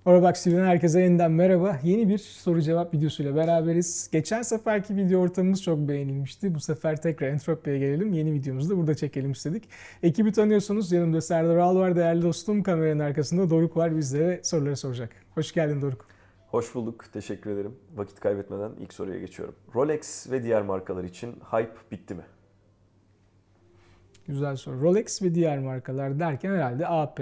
Orabox TV'den herkese yeniden merhaba. Yeni bir soru cevap videosuyla beraberiz. Geçen seferki video ortamımız çok beğenilmişti. Bu sefer tekrar Entropia'ya gelelim. Yeni videomuzu da burada çekelim istedik. Ekibi tanıyorsunuz. Yanımda Serdar Al var, değerli dostum. Kameranın arkasında Doruk var. Bizlere soruları soracak. Hoş geldin Doruk. Hoş bulduk. Teşekkür ederim. Vakit kaybetmeden ilk soruya geçiyorum. Rolex ve diğer markalar için hype bitti mi? Güzel soru. Rolex ve diğer markalar derken herhalde AP,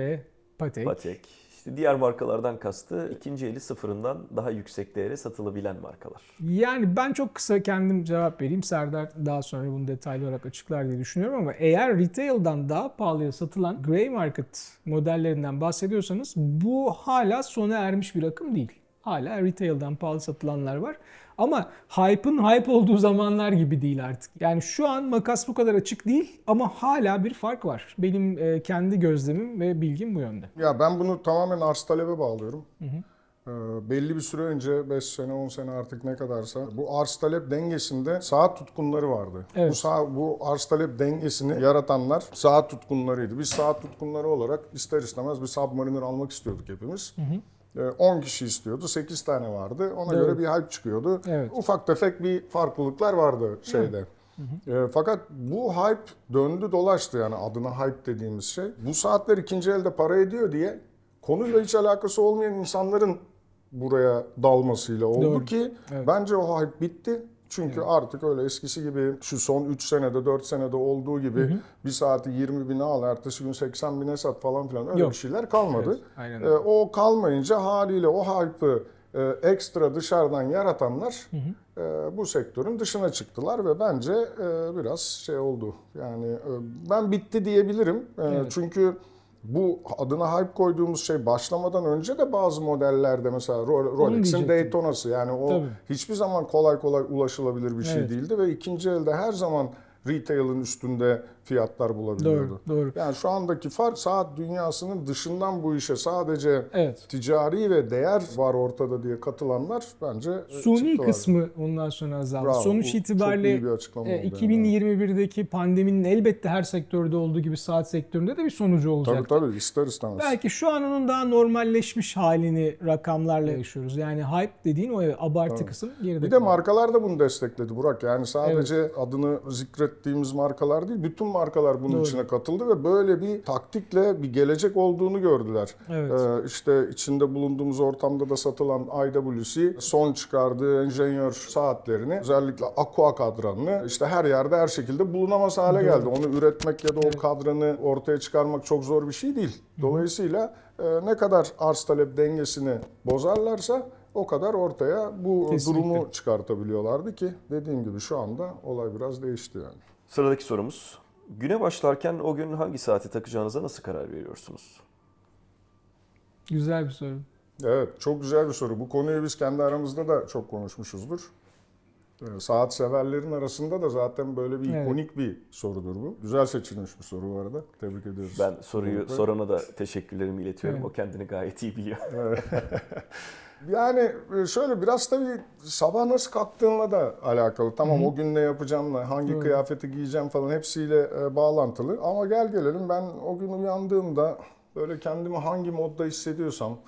Patek. Patek. İşte diğer markalardan kastı ikinci eli sıfırından daha yüksek değere satılabilen markalar. Yani ben çok kısa kendim cevap vereyim. Serdar daha sonra bunu detaylı olarak açıklar diye düşünüyorum ama eğer retail'dan daha pahalıya satılan grey market modellerinden bahsediyorsanız bu hala sona ermiş bir akım değil. Hala retail'dan pahalı satılanlar var. Ama hype'ın hype olduğu zamanlar gibi değil artık. Yani şu an makas bu kadar açık değil ama hala bir fark var. Benim kendi gözlemim ve bilgim bu yönde. Ya ben bunu tamamen arz talebe bağlıyorum. Belli bir süre önce 5 sene 10 sene artık ne kadarsa bu arz talep dengesinde saat tutkunları vardı. Evet. Bu arz talep dengesini yaratanlar saat tutkunlarıydı. Biz saat tutkunları olarak ister istemez bir Submariner almak istiyorduk hepimiz. 10 kişi istiyordu. 8 tane vardı. Ona Doğru. göre bir hype çıkıyordu. Evet. Ufak tefek bir farklılıklar vardı şeyde. Fakat bu hype döndü dolaştı, yani adına hype dediğimiz şey. Bu saatler ikinci elde para ediyor diye konuyla hiç alakası olmayan insanların buraya dalmasıyla oldu. Doğru. Ki Evet. bence o hype bitti. Çünkü artık öyle eskisi gibi şu son 3 senede 4 senede olduğu gibi bir saati 20 bine al, ertesi gün 80 bine sat falan filan öyle Yok. bir şeyler kalmadı. Evet, aynen öyle. O kalmayınca haliyle o hype'ı ekstra dışarıdan yaratanlar bu sektörün dışına çıktılar ve bence biraz şey oldu. Yani ben bitti diyebilirim. Evet. Çünkü bu adına hype koyduğumuz şey başlamadan önce de bazı modellerde mesela Rolex'in diyecektim. Daytona'sı, yani o Tabii. hiçbir zaman kolay kolay ulaşılabilir bir şey Evet. değildi ve ikinci elde her zaman retail'ın üstünde fiyatlar bulabiliyordu. Doğru. Yani şu andaki fark, saat dünyasının dışından bu işe sadece Evet. ticari ve değer var ortada diye katılanlar bence Suni çıktılar. kısmı ondan sonra azaldı. Bravo, bu Sonuç çok itibariyle iyi bir açıklama oldu 2021'deki pandeminin elbette her sektörde olduğu gibi saat sektöründe de bir sonucu olacak. Tabii ister istemez. Belki şu an onun daha normalleşmiş halini rakamlarla yaşıyoruz. Yani hype dediğin o abartı kısım geride Bir de kaldı. markalar da bunu destekledi Burak. Yani sadece adını zikrettiğimiz markalar değil, bütün markalar bunun içine katıldı ve böyle bir taktikle bir gelecek olduğunu gördüler. Evet. İşte içinde bulunduğumuz ortamda da satılan IWC son çıkardığı engineer saatlerini, özellikle Aqua kadranını işte her yerde her şekilde bulunamaz hale geldi. Onu üretmek ya da o kadranı ortaya çıkarmak çok zor bir şey değil. Dolayısıyla ne kadar arz talep dengesini bozarlarsa o kadar ortaya bu Kesinlikle. durumu çıkartabiliyorlardı ki dediğim gibi şu anda olay biraz değişti yani. Sıradaki sorumuz. Güne başlarken o gün hangi saati takacağınıza nasıl karar veriyorsunuz? Güzel bir soru. Evet, çok güzel bir soru. Bu konuyu biz kendi aramızda da çok konuşmuşuzdur. Saat severlerin arasında da zaten böyle bir ikonik bir sorudur bu. Güzel seçilmiş bir soru bu arada. Tebrik ediyoruz. Ben soruyu sorana da teşekkürlerimi iletiyorum. Evet. O kendini gayet iyi biliyor. Yani şöyle biraz tabii sabah nasıl kalktığınla da alakalı. Tamam, o gün ne yapacağımla, hangi kıyafeti giyeceğim falan hepsiyle bağlantılı. Ama gelelim ben o gün uyandığımda böyle kendimi hangi modda hissediyorsam,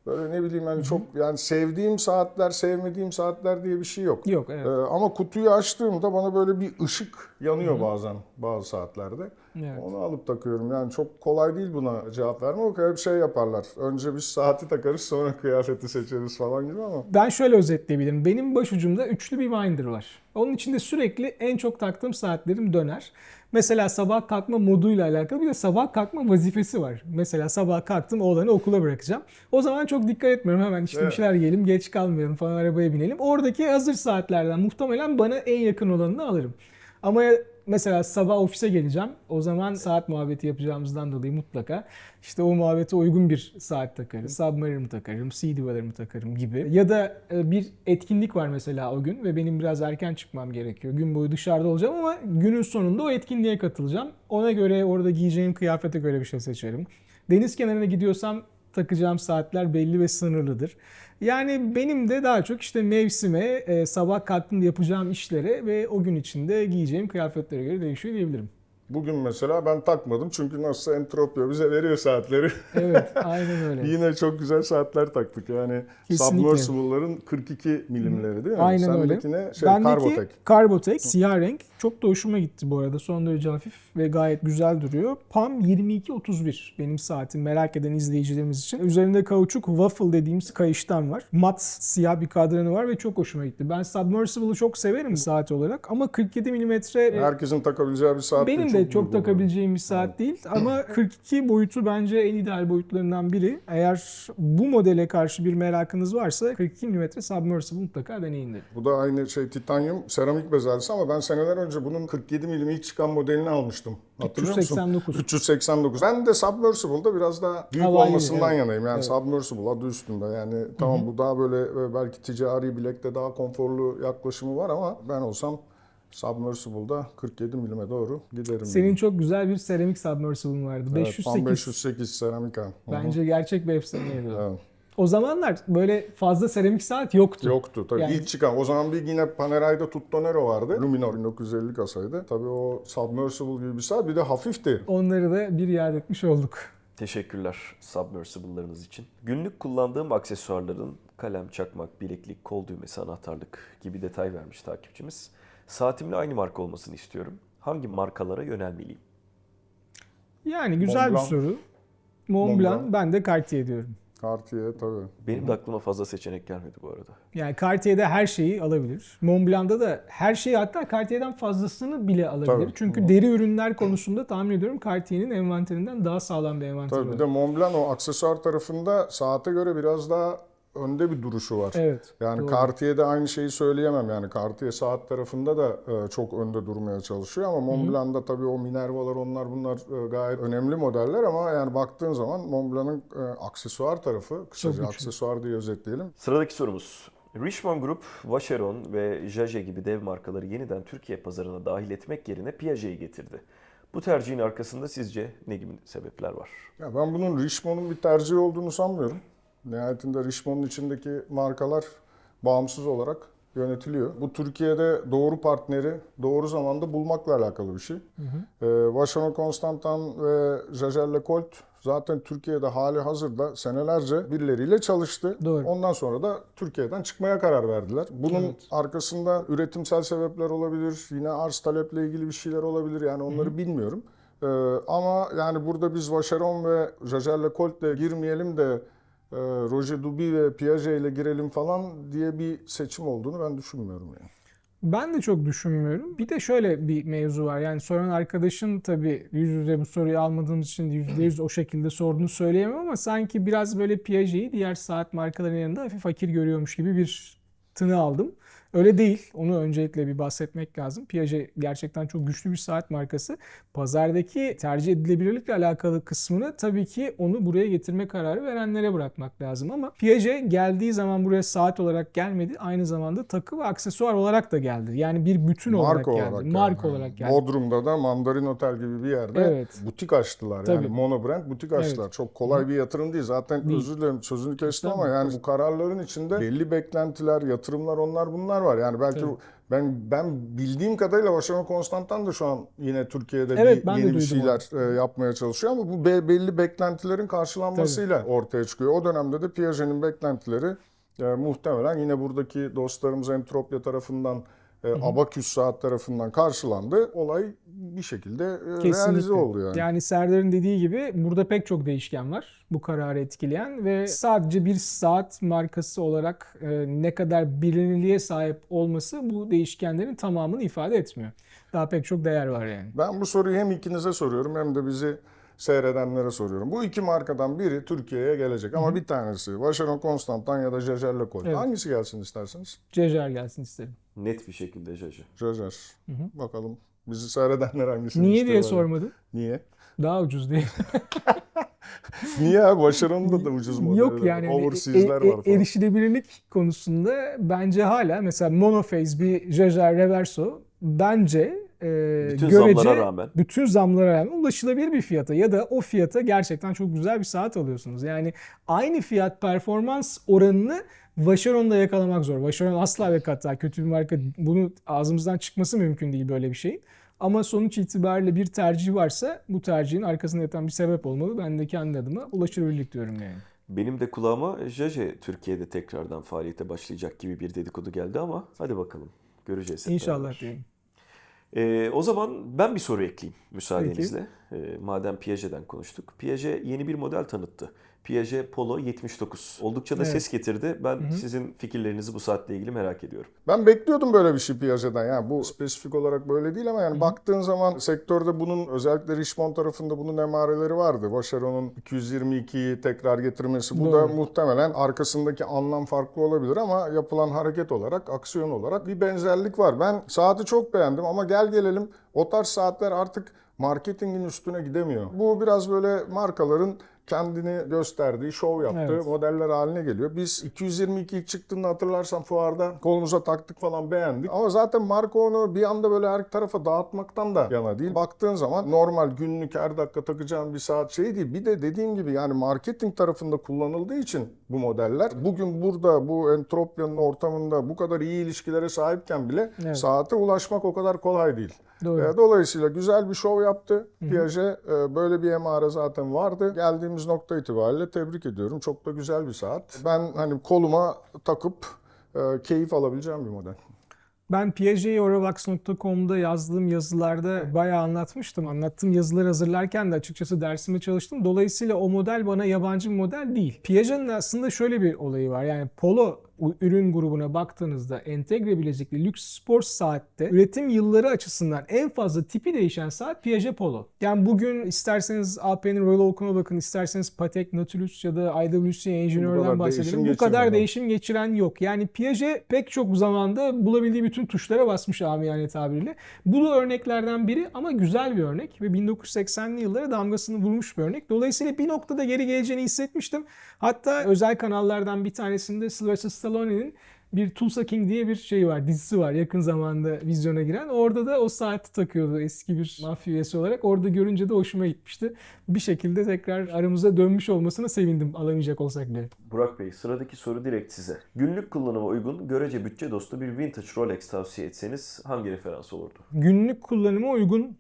böyle ne bileyim yani çok, yani sevdiğim saatler, sevmediğim saatler diye bir şey yok. Yok, evet. Ama kutuyu açtığımda bana böyle bir ışık yanıyor bazen bazı saatlerde. Evet. Onu alıp takıyorum. Yani çok kolay değil buna cevap vermek. Hep şey yaparlar. Önce biz saati takarız, sonra kıyafeti seçeriz falan gibi ama. Ben şöyle özetleyebilirim. Benim başucumda üçlü bir winder var. Onun içinde sürekli en çok taktığım saatlerim döner. Mesela sabah kalkma moduyla alakalı bir de sabah kalkma vazifesi var. Mesela sabah kalktım, oğlanı okula bırakacağım. O zaman çok dikkat etmiyorum. Hemen işte bir şeyler yiyelim, geç kalmayalım falan, arabaya binelim. Oradaki hazır saatlerden muhtemelen bana en yakın olanını alırım. Ama mesela sabah ofise geleceğim. O zaman saat muhabbeti yapacağımızdan dolayı mutlaka işte o muhabbete uygun bir saat takarız. Submariner'ımı takarım, Sea Dweller'ımı takarım gibi. Ya da bir etkinlik var mesela o gün ve benim biraz erken çıkmam gerekiyor. Gün boyu dışarıda olacağım ama günün sonunda o etkinliğe katılacağım. Ona göre orada giyeceğim kıyafete göre bir şey seçerim. Deniz kenarına gidiyorsam takacağım saatler belli ve sınırlıdır. Yani benim de daha çok işte mevsime, sabah kalktığımda yapacağım işlere ve o gün içinde giyeceğim kıyafetlere göre değişiyor diyebilirim. Bugün mesela ben takmadım çünkü nasılsa Entropya bize veriyor saatleri. Evet, aynen öyle. Yine çok güzel saatler taktık yani. Kesinlikle. Submersible'ların 42 milimleri değil mi? Aynen öyle. Sendekine Bendeki Carbotech. Carbotech siyah renk çok da hoşuma gitti bu arada. Son derece hafif ve gayet güzel duruyor. PAM 2231 benim saatim, merak eden izleyicilerimiz için. Üzerinde kauçuk waffle dediğimiz kayıştan var. Mat siyah bir kadranı var ve çok hoşuma gitti. Ben Submersible'ı çok severim saat olarak ama 47 milimetre Herkesin takabileceği bir saat değil. benim de çok takabileceğim bir saat değil ama 42 boyutu bence en ideal boyutlarından biri. Eğer bu modele karşı bir merakınız varsa 42 mm Submersible mutlaka deneyin derim. Bu da aynı titanyum seramik bezelyesi ama ben seneler önce bunun 47 milim ilk çıkan modelini almıştım. Hatırlıyor musun? 389. 389. Ben de Submersible'da biraz daha büyük Havalı, olmasından evet. yanayım. Yani Evet. Submersible adı üstünde. Yani tamam bu daha böyle belki ticari bilekte daha konforlu yaklaşımı var ama ben olsam Submersible'da 47 milime doğru giderim. Senin çok güzel bir seramik Submersible'ın vardı. Evet, 508. PAM 508 seramik ha. Bence gerçek bir efsaneydi o. Evet. O zamanlar böyle fazla seramik saat yoktu. Yoktu tabii. Yani- İlk çıkan. O zaman bir yine Panerai'de Tuttonero vardı. Luminor 1950 kasaydı. Tabii o Submersible gibi bir saat. Bir de hafifti. Onları da bir yad etmiş olduk. Teşekkürler Submersible'larınız için. Günlük kullandığım aksesuarların kalem, çakmak, bileklik, kol düğmesi, anahtarlık gibi detay vermiş takipçimiz. Saatimle aynı marka olmasını istiyorum. Hangi markalara yönelmeliyim? Yani güzel bir Montblanc. soru. Mont Montblanc. Blanc, ben de Cartier diyorum. Cartier tabii. Benim de aklıma fazla seçenek gelmedi bu arada. Yani Cartier'de her şeyi alabilir. Mont Blanc'da da her şeyi, hatta Cartier'den fazlasını bile alabilir. Tabii. Çünkü deri ürünler konusunda tahmin ediyorum Cartier'in envanterinden daha sağlam bir envanteri Tabii var. bir de Montblanc o aksesuar tarafında saate göre biraz daha önde bir duruşu var. Evet. Yani doğru. Cartier'de aynı şeyi söyleyemem. Yani Cartier saat tarafında da çok önde durmaya çalışıyor ama Montblanc'da tabii o Minervalar onlar bunlar gayet önemli modeller ama yani baktığın zaman Montblanc'ın aksesuar tarafı, kısaca güçlü. aksesuar diye özetleyelim. Sıradaki sorumuz. Richemont Group, Vacheron ve Jaeger gibi dev markaları yeniden Türkiye pazarına dahil etmek yerine Piaget'i getirdi. Bu tercihin arkasında sizce ne gibi sebepler var? Ya ben bunun Richemont'un bir tercih olduğunu sanmıyorum. Nihayetinde Richemont'un içindeki markalar bağımsız olarak yönetiliyor. Bu Türkiye'de doğru partneri doğru zamanda bulmakla alakalı bir şey. Vacheron Constantin ve Jaeger LeCoultre zaten Türkiye'de hali hazırda senelerce birileriyle çalıştı. Doğru. Ondan sonra da Türkiye'den çıkmaya karar verdiler. Bunun arkasında üretimsel sebepler olabilir, yine arz taleple ilgili bir şeyler olabilir. Yani onları bilmiyorum. Ama yani burada biz Vacheron ve Jaeger LeCoultre'le girmeyelim de Roger Dubuis ve Piaget ile girelim falan diye bir seçim olduğunu ben düşünmüyorum yani. Ben de çok düşünmüyorum. Bir de şöyle bir mevzu var. Yani soran arkadaşın tabii yüz yüze bu soruyu almadığımız için %100 o şekilde sorduğunu söyleyemem ama sanki biraz böyle Piaget'i diğer saat markalarının yanında hafif fakir görüyormuş gibi bir tını aldım. Öyle değil. Onu öncelikle bir bahsetmek lazım. Piaget gerçekten çok güçlü bir saat markası. Pazardaki tercih edilebilirlikle alakalı kısmını tabii ki onu buraya getirme kararı verenlere bırakmak lazım. Ama Piaget geldiği zaman buraya saat olarak gelmedi. Aynı zamanda takı ve aksesuar olarak da geldi. Yani bir bütün olarak geldi. Marka olarak geldi. Bodrum'da da Mandarin Otel gibi bir yerde Evet. butik açtılar. Tabii. Yani monobrand butik açtılar. Evet. Çok kolay bir yatırım değil. Zaten Değil. özür dilerim sözünü kestim ama Estağfurullah. yani bu kararların içinde belli beklentiler, yatırımlar onlar bunlar var. Yani belki Tabii. ben bildiğim kadarıyla Vacheron Constantin de şu an yine Türkiye'de Evet, ben de yeni bir duydum şeyler yapmaya çalışıyor ama bu belli beklentilerin karşılanmasıyla ortaya çıkıyor. O dönemde de Piaget'in beklentileri muhtemelen yine buradaki dostlarımız Entropya tarafından Abaküs saat tarafından karşılandı. Olay bir şekilde realize oldu yani. Yani Serdar'ın dediği gibi burada pek çok değişken var bu kararı etkileyen ve sadece bir saat markası olarak ne kadar bilinirliğe sahip olması bu değişkenlerin tamamını ifade etmiyor. Daha pek çok değer var yani. Ben bu soruyu hem ikinize soruyorum hem de bizi seyredenlere soruyorum. Bu iki markadan biri Türkiye'ye gelecek ama bir tanesi Vacheron Constantin ya da Jaeger LeCoultre. Evet. Hangisi gelsin isterseniz? Jaeger gelsin isterim. Net bir şekilde Jaeger. Jaeger. Bakalım bizi seyredenler hangisini Niye diye istiyorlar? sormadın? Niye? Daha ucuz değil. Niye abi? Vacheron'da da ucuz model. Yok yani hani Overseas'ler var falan. erişilebilirlik konusunda bence hala mesela monophase bir Jaeger Reverso bence Bütün görece zamlara rağmen. bütün zamlara rağmen ulaşılabilir bir fiyata ya da o fiyata gerçekten çok güzel bir saat alıyorsunuz. Yani aynı fiyat performans oranını Vacheron'da yakalamak zor. Vacheron asla ve kata kötü bir marka. Bunu ağzımızdan çıkması mümkün değil böyle bir şey. Ama sonuç itibariyle bir tercih varsa bu tercihin arkasında yatan bir sebep olmalı. Ben de kendi adıma ulaşılabilirlik diyorum yani. Benim de kulağıma Jaje Türkiye'de tekrardan faaliyete başlayacak gibi bir dedikodu geldi ama hadi bakalım. Göreceğiz hep İnşallah beraber. diyelim. O zaman ben bir soru ekleyeyim müsaadenizle. Madem Piaget'den konuştuk. Piaget yeni bir model tanıttı. Piaget Polo 79. Oldukça da Evet. ses getirdi. Ben sizin fikirlerinizi bu saatle ilgili merak ediyorum. Ben bekliyordum böyle bir şey Piaget'den. Yani bu spesifik olarak böyle değil ama yani baktığın zaman sektörde bunun özellikle Richmond tarafında bunun emareleri vardı. Vacheron'un 222'yi tekrar getirmesi. Bu da Doğru. muhtemelen arkasındaki anlam farklı olabilir ama yapılan hareket olarak, aksiyon olarak bir benzerlik var. Ben saati çok beğendim ama gel gelelim o tarz saatler artık marketingin üstüne gidemiyor. Bu biraz böyle markaların kendini gösterdiği, şov yaptığı Evet. modeller haline geliyor. Biz 222 ilk çıktığında hatırlarsan fuarda kolumuza taktık falan, beğendik. Ama zaten marka onu bir anda böyle her tarafa dağıtmaktan da yana değil. Baktığın zaman normal günlük her dakika takacağın bir saat şey değil. Bir de dediğim gibi yani marketing tarafında kullanıldığı için bu modeller bugün burada bu Entropya'nın ortamında bu kadar iyi ilişkilere sahipken bile Evet. saate ulaşmak o kadar kolay değil. Doğru. Dolayısıyla güzel bir şov yaptı Piaget. Böyle bir emare zaten vardı. Geldiğimiz nokta itibariyle tebrik ediyorum. Çok da güzel bir saat. Ben hani koluma takıp keyif alabileceğim bir model. Ben Piaget'i Eurovox.com'da yazdığım yazılarda bayağı anlatmıştım. Anlattığım yazıları hazırlarken de açıkçası dersime çalıştım. Dolayısıyla o model bana yabancı bir model değil. Piaget'in aslında şöyle bir olayı var. Yani Polo ürün grubuna baktığınızda entegre bilezikli lüks spor saatte üretim yılları açısından en fazla tipi değişen saat Piaget Polo. Yani bugün isterseniz AP'nin Royal Oak'una bakın, isterseniz Patek, Nautilus ya da IWC Engineer'dan bahsedelim. Bu kadar değişim geçiren yok. Yani Piaget pek çok zamanda bulabildiği bütün tuşlara basmış amiyane tabiriyle. Bu da örneklerden biri ama güzel bir örnek ve 1980'li yıllara damgasını vurmuş bir örnek. Dolayısıyla bir noktada geri geleceğini hissetmiştim. Hatta özel kanallardan bir tanesinde Sylvester Stallone'nin bir Tulsa King diye bir şey var, dizisi var yakın zamanda vizyona giren. Orada da o saati takıyordu eski bir mafya üyesi olarak. Orada görünce de hoşuma gitmişti. Bir şekilde tekrar aramıza dönmüş olmasına sevindim alamayacak olsak bile. Burak Bey, sıradaki soru direkt size. Günlük kullanıma uygun, görece bütçe dostu bir vintage Rolex tavsiye etseniz hangi referans olurdu? Günlük kullanıma uygun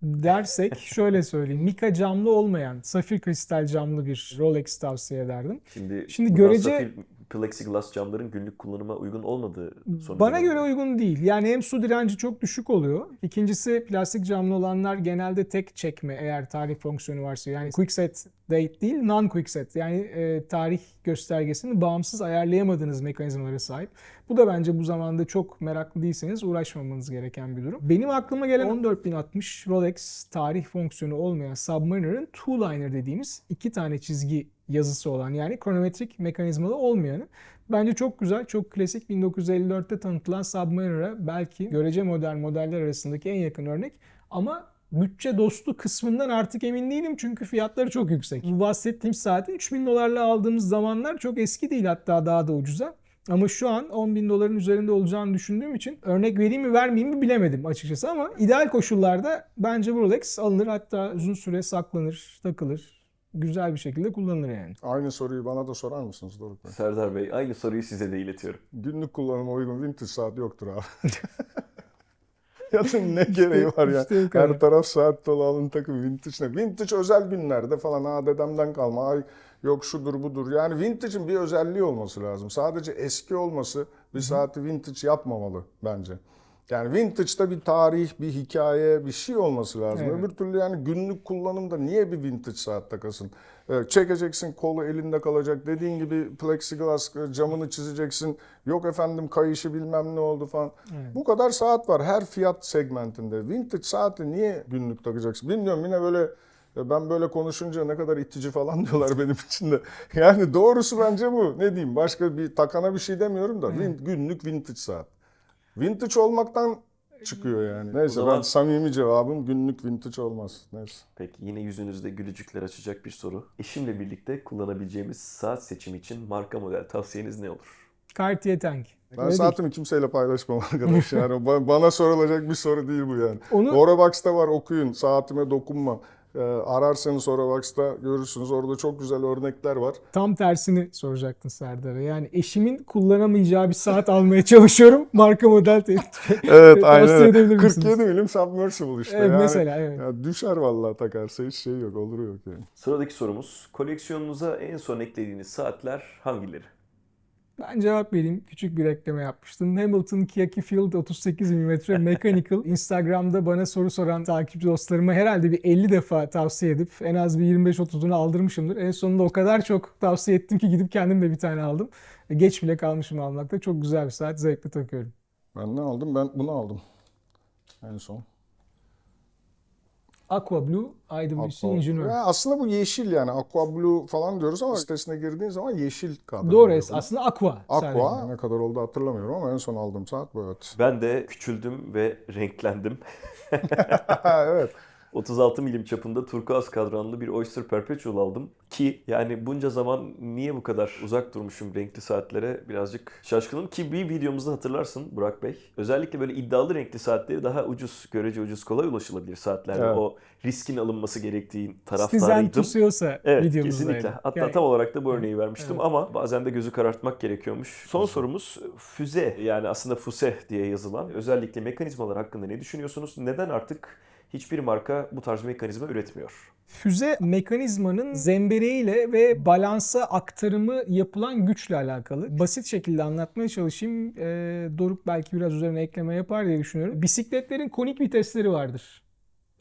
dersek şöyle söyleyeyim. Mika camlı olmayan, safir kristal camlı bir Rolex tavsiye ederdim. Şimdi Şimdi buradan görece- safir plexiglass camların günlük kullanıma uygun olmadığı sonucu. Bana göre uygun değil. Yani hem su direnci çok düşük oluyor. İkincisi plastik camlı olanlar genelde tek çekme eğer tarih fonksiyonu varsa. Yani quickset date değil non-quickset. Yani tarih göstergesini bağımsız ayarlayamadığınız mekanizmalara sahip. Bu da bence bu zamanda çok meraklı değilseniz uğraşmamanız gereken bir durum. Benim aklıma gelen 14060 Rolex tarih fonksiyonu olmayan Submariner'ın two-liner dediğimiz iki tane çizgi yazısı olan yani kronometrik mekanizmalı olmayanı. Bence çok güzel, çok klasik 1954'te tanıtılan Submariner'a belki görece modern modeller arasındaki en yakın örnek. Ama bütçe dostu kısmından artık emin değilim çünkü fiyatları çok yüksek. Bu bahsettiğim saati 3000 dolarla aldığımız zamanlar çok eski değil, hatta daha da ucuza. Ama şu an 10.000 doların üzerinde olacağını düşündüğüm için örnek vereyim mi vermeyeyim mi bilemedim açıkçası ama ideal koşullarda bence bu Rolex alınır, hatta uzun süre saklanır, takılır. Güzel bir şekilde kullanılır yani. Aynı soruyu bana da sorar mısınız Doruk Bey? Serdar Bey, aynı soruyu size de iletiyorum. Günlük kullanıma uygun vintage saat yoktur abi. Ya ne gereği var ya? işte bu kadar. Her taraf saat dolu, alın takım vintage ne? Vintage özel günlerde falan dedemden kalma. Ay yok şudur budur. Yani vintage'in bir özelliği olması lazım. Sadece eski olması bir saati vintage yapmamalı bence. Yani vintage'da bir tarih, bir hikaye, bir şey olması lazım. Evet. Öbür türlü yani günlük kullanımda niye bir vintage saat takasın? Çekeceksin, kolu elinde kalacak. Dediğin gibi plexiglass camını çizeceksin. Yok efendim kayışı bilmem ne oldu falan. Evet. Bu kadar saat var her fiyat segmentinde. Vintage saati niye günlük takacaksın? Bilmiyorum, yine böyle ben böyle konuşunca ne kadar itici falan diyorlar benim için de. Yani doğrusu bence bu. Ne diyeyim, başka bir takana bir şey demiyorum da günlük vintage saat. Vintage olmaktan çıkıyor yani. Neyse zaman- ben samimi cevabım günlük vintage olmaz. Neyse. Peki yine yüzünüzde gülücükler açacak bir soru. Eşimle birlikte kullanabileceğimiz saat seçimi için marka model tavsiyeniz ne olur? Cartier Tank. Ben Öyle saatimi kimseyle paylaşmam arkadaş. Yani bana sorulacak bir soru değil bu yani. Onu- Orobox'ta var, okuyun. Saatime dokunma. Ararsanız Horavax'ta görürsünüz. Orada çok güzel örnekler var. Tam tersini soracaktın Serdar'a. Yani eşimin kullanamayacağı bir saat almaya çalışıyorum. Marka model Evet, aynen tavsiye öyle. edebilir misiniz? 47 milim submersible işte. Evet, Yani, mesela evet. ya düşer vallahi takarsa hiç şey yok, olur yok yani. Sıradaki sorumuz, koleksiyonunuza en son eklediğiniz saatler hangileri? Ben cevap vereyim. Küçük bir ekleme yapmıştım. Hamilton Kiyaki Field 38 mm Mechanical. Instagram'da bana soru soran takipçi dostlarıma herhalde bir 50 defa tavsiye edip en az bir 25-30'unu aldırmışımdır. En sonunda o kadar çok tavsiye ettim ki gidip kendim de bir tane aldım. Geç bile kalmışım almakta. Çok güzel bir saat. Zevkle takıyorum. Ben ne aldım? Ben bunu aldım en son. Aqua Blue IWC Engineer. Ya aslında bu yeşil yani. Aqua Blue falan diyoruz ama sitesine girdiğin zaman yeşil kadro. Doğru, aslında Aqua. Aqua. sadece. Ne kadar oldu hatırlamıyorum ama en son aldığım saat bu, evet. Ben de küçüldüm ve renklendim. Evet. 36 milim çapında turkuaz kadranlı bir Oyster Perpetual aldım. Ki yani bunca zaman niye bu kadar uzak durmuşum renkli saatlere birazcık şaşkınım. Ki bir videomuzda hatırlarsın Burak Bey. Özellikle böyle iddialı renkli saatleri daha ucuz, görece ucuz, kolay ulaşılabilir saatlerde. Evet. O riskin alınması gerektiği Stizen taraftarıydım. Tusiosa Evet, videomuzdaydı. kesinlikle. Hatta Yani- tam olarak da bu örneği vermiştim Evet. ama bazen de gözü karartmak gerekiyormuş. Son sorumuz füze, yani aslında fuse diye yazılan özellikle mekanizmalar hakkında ne düşünüyorsunuz? Neden artık hiçbir marka bu tarz mekanizma üretmiyor? Füze mekanizmanın zembereğiyle ve balansa aktarımı yapılan güçle alakalı. Basit şekilde anlatmaya çalışayım. Doruk belki biraz üzerine ekleme yapar diye düşünüyorum. Bisikletlerin konik vitesleri vardır.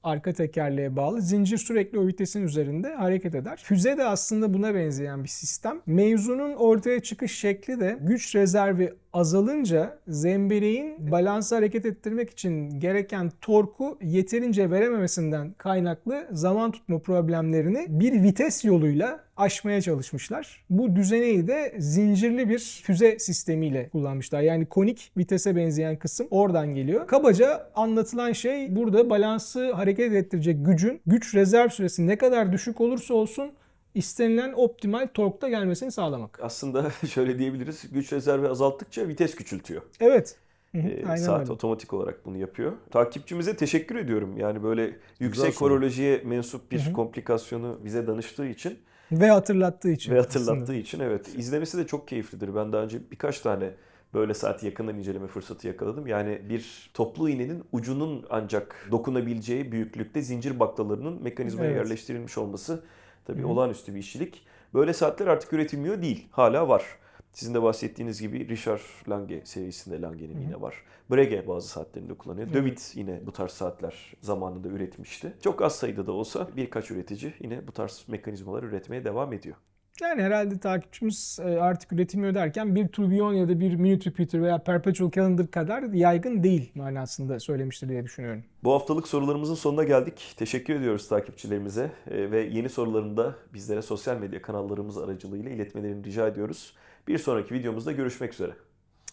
Arka tekerleğe bağlı. Zincir sürekli o vitesin üzerinde hareket eder. Füze de aslında buna benzeyen bir sistem. Mevzunun ortaya çıkış şekli de güç rezervi azalınca zembereğin balansı hareket ettirmek için gereken torku yeterince verememesinden kaynaklı zaman tutma problemlerini bir vites yoluyla aşmaya çalışmışlar. Bu düzeneyi de zincirli bir füze sistemiyle kullanmışlar. Yani konik vitese benzeyen kısım oradan geliyor. Kabaca anlatılan şey burada balansı hareket ettirecek gücün güç rezerv süresi ne kadar düşük olursa olsun istenilen optimal torkta gelmesini sağlamak. Aslında şöyle diyebiliriz, güç rezervi azalttıkça vites küçültüyor. Evet. Aynen Saat öyle. otomatik olarak bunu yapıyor. Takipçimize teşekkür ediyorum. Yani böyle yüksek soru. horolojiye mensup bir komplikasyonu bize danıştığı için Ve hatırlattığı için. ve hatırlattığı aslında. için, evet. İzlemesi de çok keyiflidir. Ben daha önce birkaç tane böyle saati yakından inceleme fırsatı yakaladım. Yani bir toplu iğnenin ucunun ancak dokunabileceği büyüklükte zincir baklalarının mekanizmaya Evet. yerleştirilmiş olması tabii olağanüstü bir işçilik. Böyle saatler artık üretilmiyor değil. Hala var. Sizin de bahsettiğiniz gibi Richard Lange serisinde Lange'nin yine var. Breguet bazı saatlerinde kullanıyor. De Witt yine bu tarz saatler zamanında üretmişti. Çok az sayıda da olsa birkaç üretici yine bu tarz mekanizmalar üretmeye devam ediyor. Yani herhalde takipçimiz artık üretilmiyor derken bir tourbillon ya da bir minute repeater veya perpetual calendar kadar yaygın değil manasında söylemiştir diye düşünüyorum. Bu haftalık sorularımızın sonuna geldik. Teşekkür ediyoruz takipçilerimize ve yeni sorularını da bizlere sosyal medya kanallarımız aracılığıyla iletmelerini rica ediyoruz. Bir sonraki videomuzda görüşmek üzere.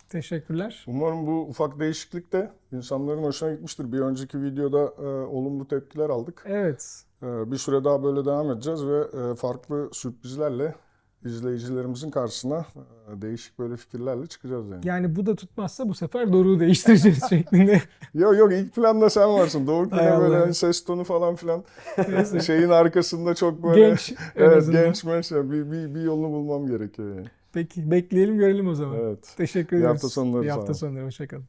Teşekkürler. Umarım bu ufak değişiklik de insanların hoşuna gitmiştir. Bir önceki videoda olumlu tepkiler aldık. Evet. Bir süre daha böyle devam edeceğiz ve farklı sürprizlerle izleyicilerimizin karşısına değişik böyle fikirlerle çıkacağız yani. Yani bu da tutmazsa bu sefer Doruk'u değiştireceğiz şeklinde. Yok ilk planda sen varsın. Doğru Hay böyle Allah. hani ses tonu falan filan şeyin arkasında çok böyle Genç en evet, azından. genç mesela bir yolunu bulmam gerekiyor yani. Peki bekleyelim görelim o zaman. Evet. Teşekkür İyi ederiz. hafta sonları, İyi sağ hafta olun. sonları. Hoşçakalın.